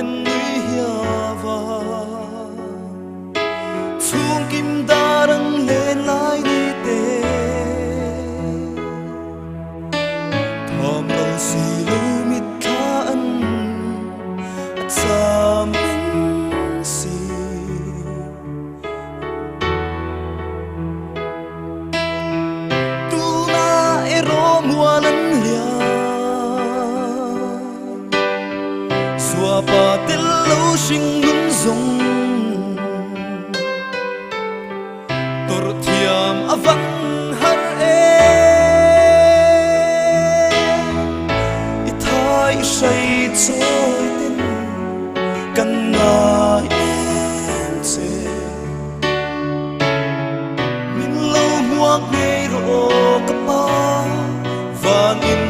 en nuôi hiava chung kim darang lên lại đi tê thom lòng si lu mit tha an sam si tu na ero mualan lia xua pa tel lâu sinh lung rong tor thiam avan har e i thai say trôi tin kan na em che min lâu muak ngei ro ka pa vang in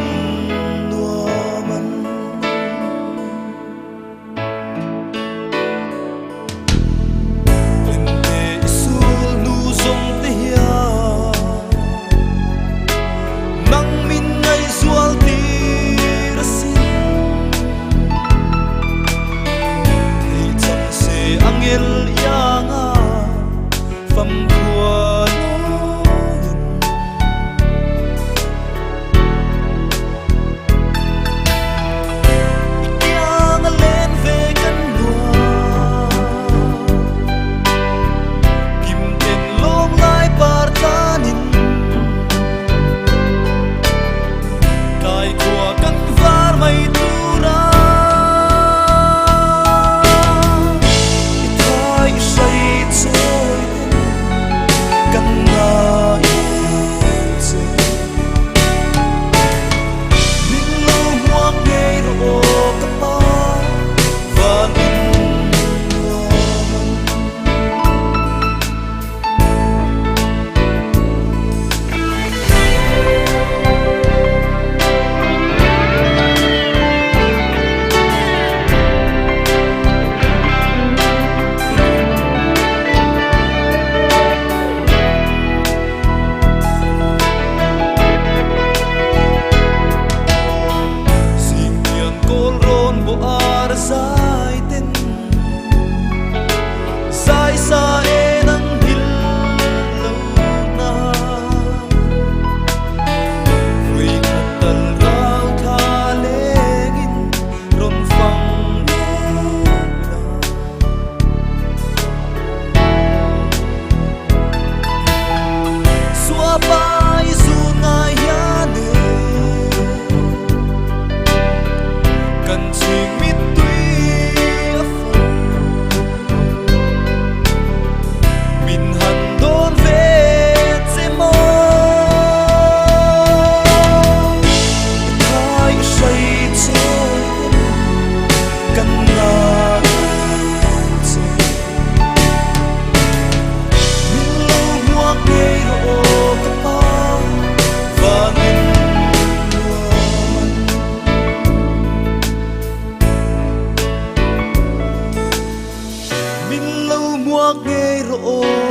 muak ngei ro